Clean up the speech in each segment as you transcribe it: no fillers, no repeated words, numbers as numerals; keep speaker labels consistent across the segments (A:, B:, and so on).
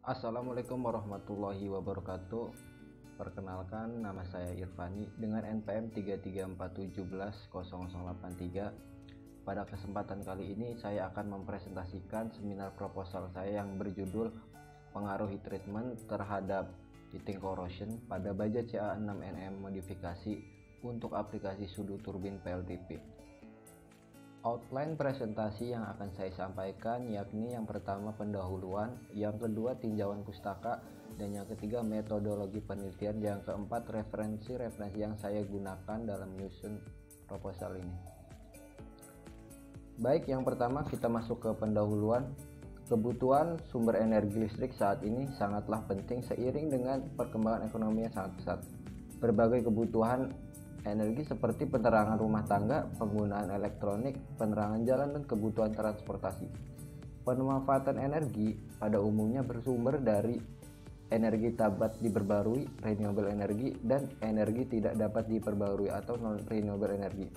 A: Assalamualaikum warahmatullahi wabarakatuh. Perkenalkan, nama saya Irfani dengan NPM 334171083. Pada kesempatan kali ini saya akan mempresentasikan seminar proposal saya yang berjudul Pengaruh Heat Treatment terhadap Heating Corrosion pada baja CA6NM modifikasi untuk aplikasi sudut turbin PLTP. Outline presentasi yang akan saya sampaikan yakni yang pertama pendahuluan, yang kedua tinjauan pustaka, dan yang ketiga metodologi penelitian, yang keempat referensi-referensi yang saya gunakan dalam menyusun proposal ini. Baik, yang pertama kita masuk ke pendahuluan. Kebutuhan sumber energi listrik saat ini sangatlah penting seiring dengan perkembangan ekonomi yang sangat pesat. Berbagai kebutuhan energi seperti penerangan rumah tangga, penggunaan elektronik, penerangan jalan, dan kebutuhan transportasi. Pemanfaatan energi pada umumnya bersumber dari energi dapat diperbarui, renewable energy, dan energi tidak dapat diperbarui atau non-renewable energy.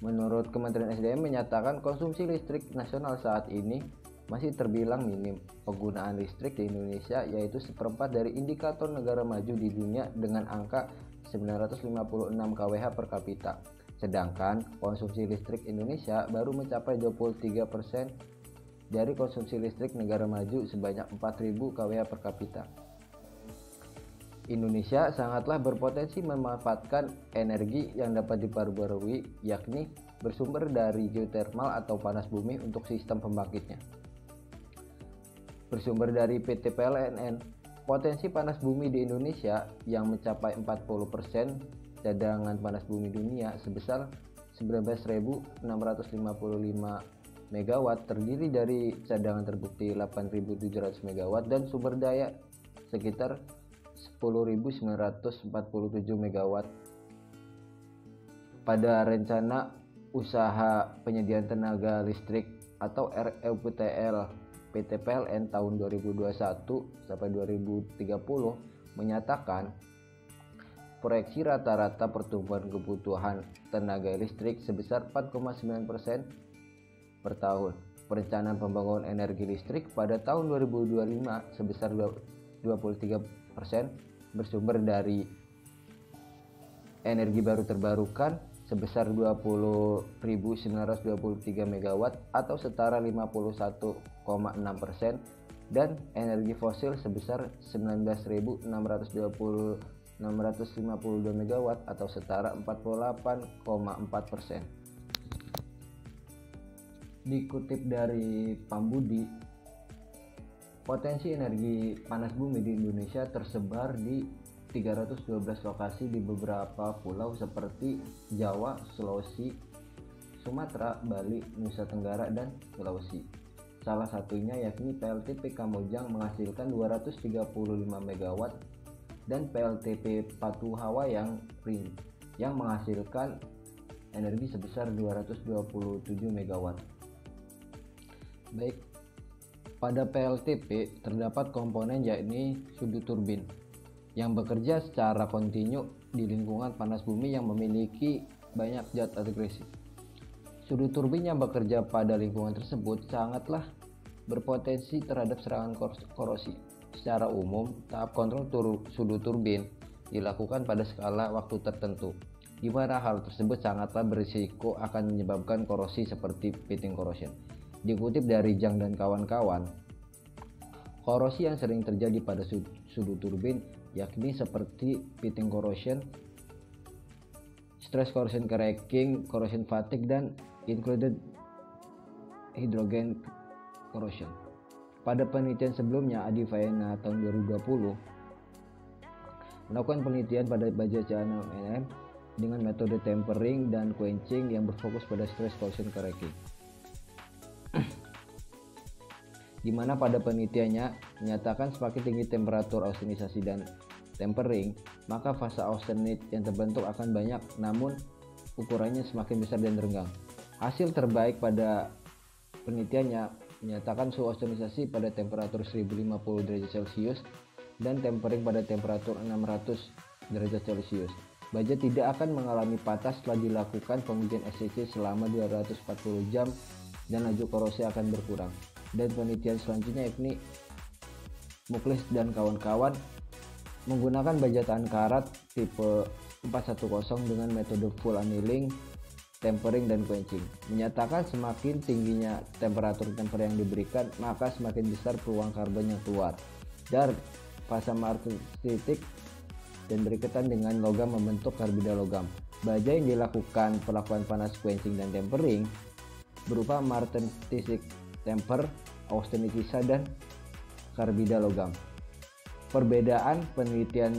A: Menurut Kementerian SDM menyatakan konsumsi listrik nasional saat ini masih terbilang minim. Penggunaan listrik di Indonesia yaitu seperempat dari indikator negara maju di dunia dengan angka 956 kWh per kapita. Sedangkan konsumsi listrik Indonesia baru mencapai 23% dari konsumsi listrik negara maju sebanyak 4000 kWh per kapita. Indonesia sangatlah berpotensi memanfaatkan energi yang dapat diperbarui, yakni bersumber dari geotermal atau panas bumi untuk sistem pembangkitnya. Bersumber dari PT PLN, potensi panas bumi di Indonesia yang mencapai 40% cadangan panas bumi dunia sebesar 19.655 MW terdiri dari cadangan terbukti 8.700 MW dan sumber daya sekitar 10.947 MW. Pada rencana usaha penyediaan tenaga listrik atau RUPTL PT PLN tahun 2021 sampai 2030 menyatakan proyeksi rata-rata pertumbuhan kebutuhan tenaga listrik sebesar 4,9% per tahun. Perencanaan pembangunan energi listrik pada tahun 2025 sebesar 23% bersumber dari energi baru terbarukan sebesar 20.923 MW atau setara 51,6%, dan energi fosil sebesar 19.652 MW atau setara 48,4%. Dikutip dari Pambudi, potensi energi panas bumi di Indonesia tersebar di 312 lokasi di beberapa pulau seperti Jawa, Sulawesi, Sumatera, Bali, Nusa Tenggara, dan Sulawesi. Salah satunya yakni PLTP Kamojang menghasilkan 235 MW dan PLTP Patu Hawayang yang menghasilkan energi sebesar 227 MW. Baik, pada PLTP terdapat komponen yakni sudut turbin yang bekerja secara kontinu di lingkungan panas bumi yang memiliki banyak zat agresif. Sudut turbin yang bekerja pada lingkungan tersebut sangatlah berpotensi terhadap serangan korosi. Secara umum, tahap kontrol sudut turbin dilakukan pada skala waktu tertentu, di mana hal tersebut sangatlah berisiko akan menyebabkan korosi seperti pitting corrosion. Dikutip dari Zhang dan kawan-kawan, korosi yang sering terjadi pada sudut turbin yakni seperti pitting corrosion, stress corrosion cracking, corrosion fatigue, dan included hydrogen corrosion. Pada penelitian sebelumnya, Adi Faena tahun 2020 melakukan penelitian pada baja CA6NM dengan metode tempering dan quenching yang berfokus pada stress corrosion cracking, di mana pada penelitiannya menyatakan semakin tinggi temperatur austenisasi dan tempering, maka fase austenit yang terbentuk akan banyak, namun ukurannya semakin besar dan renggang. Hasil terbaik pada penelitiannya menyatakan suhu austenisasi pada temperatur 1050 derajat Celcius dan tempering pada temperatur 600 derajat Celcius. Baja tidak akan mengalami patah setelah dilakukan pengujian SCC selama 240 jam dan laju korosi akan berkurang. Dan penelitian selanjutnya yakni Muklis dan kawan-kawan menggunakan baja tahan karat tipe 410 dengan metode full annealing, tempering, dan quenching. Menyatakan semakin tingginya temperatur temper yang diberikan, maka semakin besar peluang karbon yang keluar dari fase martensitik dan berikaitan dengan logam membentuk karbida logam. Baja yang dilakukan perlakuan panas, quenching, dan tempering berupa martensitic temper, austenite sisa, dan karbida logam. Perbedaan penelitian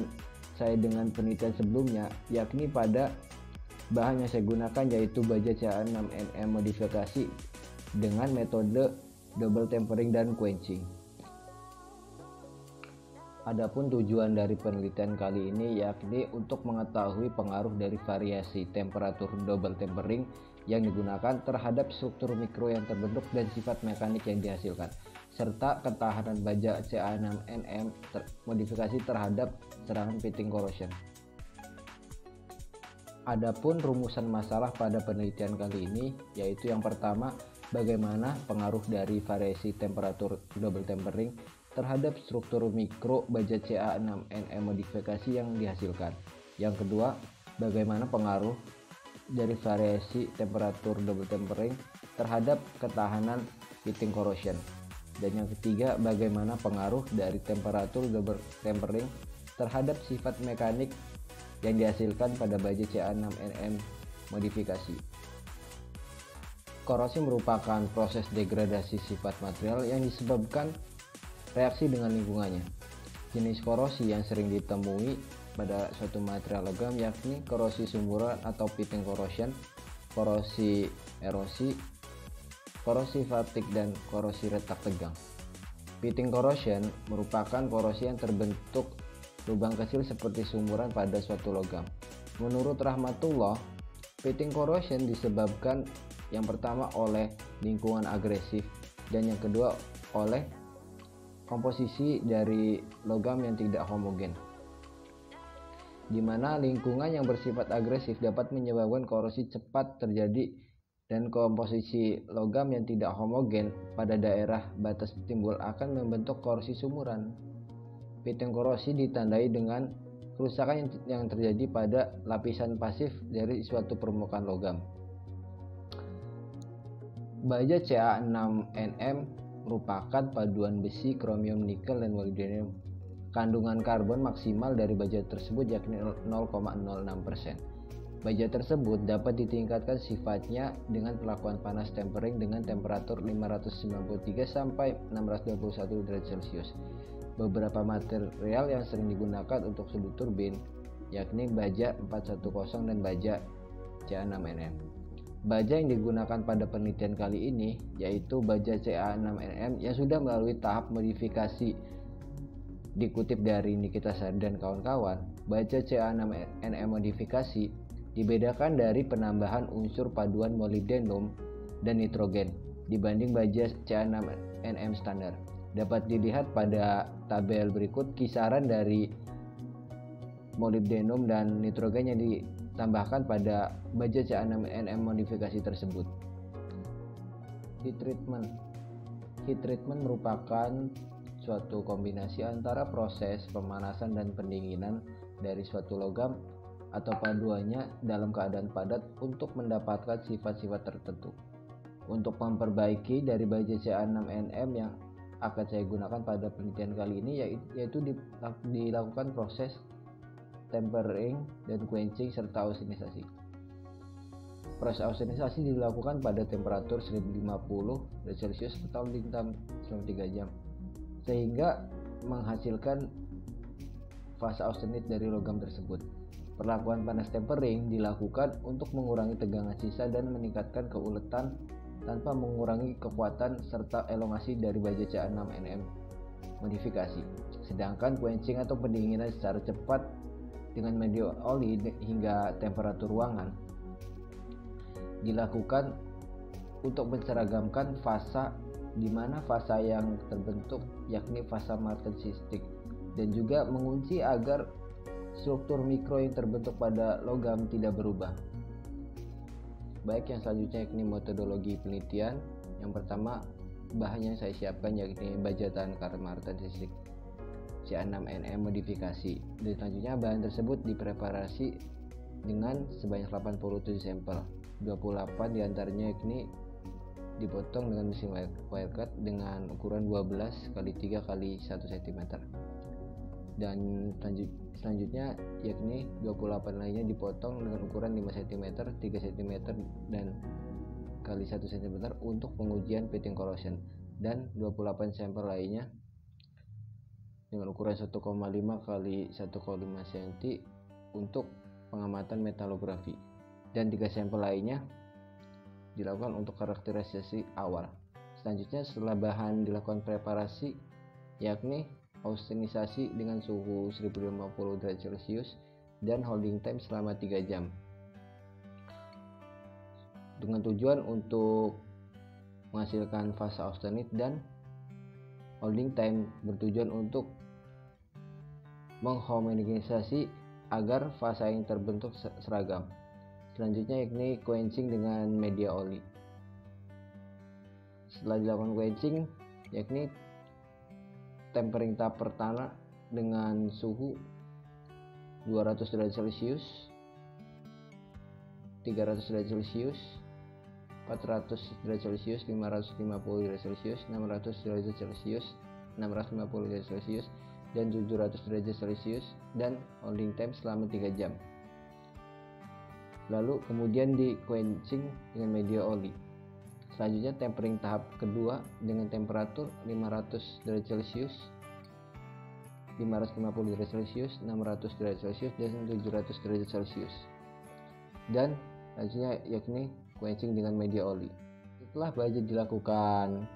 A: saya dengan penelitian sebelumnya yakni pada bahan yang saya gunakan, yaitu baja CA6NM modifikasi dengan metode double tempering dan quenching. Adapun tujuan dari penelitian kali ini yakni untuk mengetahui pengaruh dari variasi temperatur double tempering yang digunakan terhadap struktur mikro yang terbentuk dan sifat mekanik yang dihasilkan, serta ketahanan baja CA6NM modifikasi terhadap serangan pitting corrosion. Adapun rumusan masalah pada penelitian kali ini yaitu yang pertama, bagaimana pengaruh dari variasi temperatur double tempering terhadap struktur mikro baja CA6NM modifikasi yang dihasilkan. Yang kedua, bagaimana pengaruh dari variasi temperatur double tempering terhadap ketahanan pitting corrosion. Dan yang ketiga, bagaimana pengaruh dari temperatur double tempering terhadap sifat mekanik yang dihasilkan pada baja CA6NM modifikasi. Korosi merupakan proses degradasi sifat material yang disebabkan reaksi dengan lingkungannya. Jenis korosi yang sering ditemui pada suatu material logam yakni korosi sumuran atau pitting corrosion, korosi erosi, korosi fatigue, dan korosi retak tegang. Pitting corrosion merupakan korosi yang terbentuk lubang kecil seperti sumuran pada suatu logam. Menurut Rahmatullah, pitting corrosion disebabkan yang pertama oleh lingkungan agresif dan yang kedua oleh komposisi dari logam yang tidak homogen, di mana lingkungan yang bersifat agresif dapat menyebabkan korosi cepat terjadi dan komposisi logam yang tidak homogen pada daerah batas timbul akan membentuk korosi sumuran. Pitting korosi ditandai dengan kerusakan yang terjadi pada lapisan pasif dari suatu permukaan logam. Baja CA6NM merupakan paduan besi, kromium, nikel, dan molybdenum. Kandungan karbon maksimal dari baja tersebut yakni 0,06%. Baja tersebut dapat ditingkatkan sifatnya dengan perlakuan panas tempering dengan temperatur 593 sampai 621 derajat Celcius. Beberapa material yang sering digunakan untuk sudut turbin yakni baja 410 dan baja CA6NM. Baja yang digunakan pada penelitian kali ini yaitu baja CA6NM yang sudah melalui tahap modifikasi. Dikutip dari Nikita Sari dan kawan-kawan, baja CA6NM modifikasi dibedakan dari penambahan unsur paduan molybdenum dan nitrogen dibanding baja CA6NM standar. Dapat dilihat pada tabel berikut kisaran dari molybdenum dan nitrogen yang ditambahkan pada baja CA6NM modifikasi tersebut. Heat treatment merupakan suatu kombinasi antara proses pemanasan dan pendinginan dari suatu logam atau paduannya dalam keadaan padat untuk mendapatkan sifat-sifat tertentu. Untuk memperbaiki dari baja CA6NM yang akan saya gunakan pada penelitian kali ini yaitu dilakukan proses tempering dan quenching serta austenisasi. Proses austenisasi dilakukan pada temperatur 1050 derajat Celcius atau lintang selama 3 jam sehingga menghasilkan fase austenit dari logam tersebut. Perlakuan panas tempering dilakukan untuk mengurangi tegangan sisa dan meningkatkan keuletan tanpa mengurangi kekuatan serta elongasi dari baja CA6NM modifikasi. Sedangkan quenching atau pendinginan secara cepat dengan media oli hingga temperatur ruangan dilakukan untuk menseragamkan fasa, di mana fasa yang terbentuk yakni fasa martensistik, dan juga mengunci agar struktur mikro yang terbentuk pada logam tidak berubah. Baik, yang selanjutnya yakni metodologi penelitian. Yang pertama, bahan yang saya siapkan yakni baja tahan karat martensistik C6NE modifikasi. Dan selanjutnya bahan tersebut dipreparasi dengan sebanyak 87 sampel. 28 diantaranya yakni dipotong dengan mesin wire cut dengan ukuran 12 x 3 x 1 cm. Dan selanjutnya yakni 28 lainnya dipotong dengan ukuran 5 cm, 3 cm dan kali 1 cm untuk pengujian pitting corrosion, dan 28 sampel lainnya dengan ukuran 1,5 x 1,5 cm untuk pengamatan metalografi, dan 3 sampel lainnya dilakukan untuk karakterisasi awal. Selanjutnya setelah bahan dilakukan preparasi yakni austenisasi dengan suhu 1050 derajat Celcius dan holding time selama 3 jam dengan tujuan untuk menghasilkan fase austenit, dan holding time bertujuan untuk menghomogenisasi agar fase yang terbentuk seragam. Selanjutnya yakni quenching dengan media oli. Setelah dilakukan quenching yakni tempering tahap pertama dengan suhu 200 derajat Celcius, 300 derajat Celcius, 400 derajat Celcius, 550 derajat Celcius, 600 derajat Celcius, 650 derajat Celcius, dan 700 derajat Celcius, dan holding time selama 3 jam. Lalu kemudian di quenching dengan media oli. Selanjutnya tempering tahap kedua dengan temperatur 500 derajat Celcius, 550 derajat Celcius, 600 derajat Celcius, dan 700 derajat Celcius. Dan selanjutnya yakni quenching dengan media oli. Setelah baja dilakukan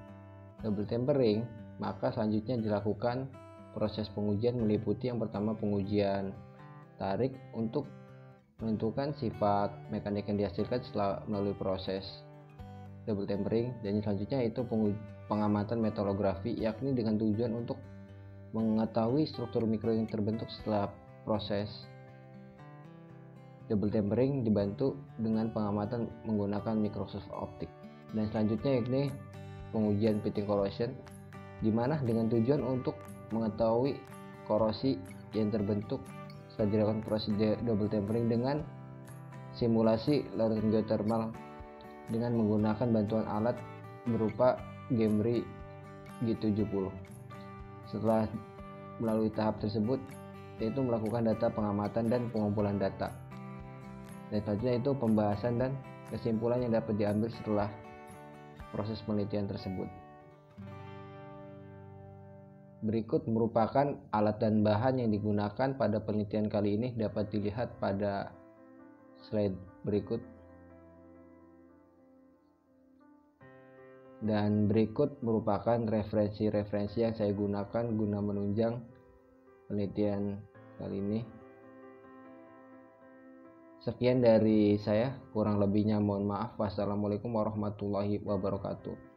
A: double tempering, maka selanjutnya dilakukan proses pengujian meliputi yang pertama pengujian tarik untuk menentukan sifat mekanik yang dihasilkan setelah melalui proses double tempering, dan selanjutnya itu pengamatan metalografi yakni dengan tujuan untuk mengetahui struktur mikro yang terbentuk setelah proses double tempering dibantu dengan pengamatan menggunakan mikroskop optik. Dan selanjutnya yakni pengujian pitting corrosion, di mana dengan tujuan untuk mengetahui korosi yang terbentuk setelah dilakukan proses double tempering dengan simulasi larutan geothermal dengan menggunakan bantuan alat berupa Gemri G70. Setelah melalui tahap tersebut, yaitu melakukan data pengamatan dan pengumpulan data. Dan selanjutnya itu pembahasan dan kesimpulan yang dapat diambil setelah proses penelitian tersebut. Berikut merupakan alat dan bahan yang digunakan pada penelitian kali ini, dapat dilihat pada slide berikut. Dan berikut merupakan referensi-referensi yang saya gunakan guna menunjang penelitian kali ini. Sekian dari saya, kurang lebihnya mohon maaf. Wassalamualaikum warahmatullahi wabarakatuh.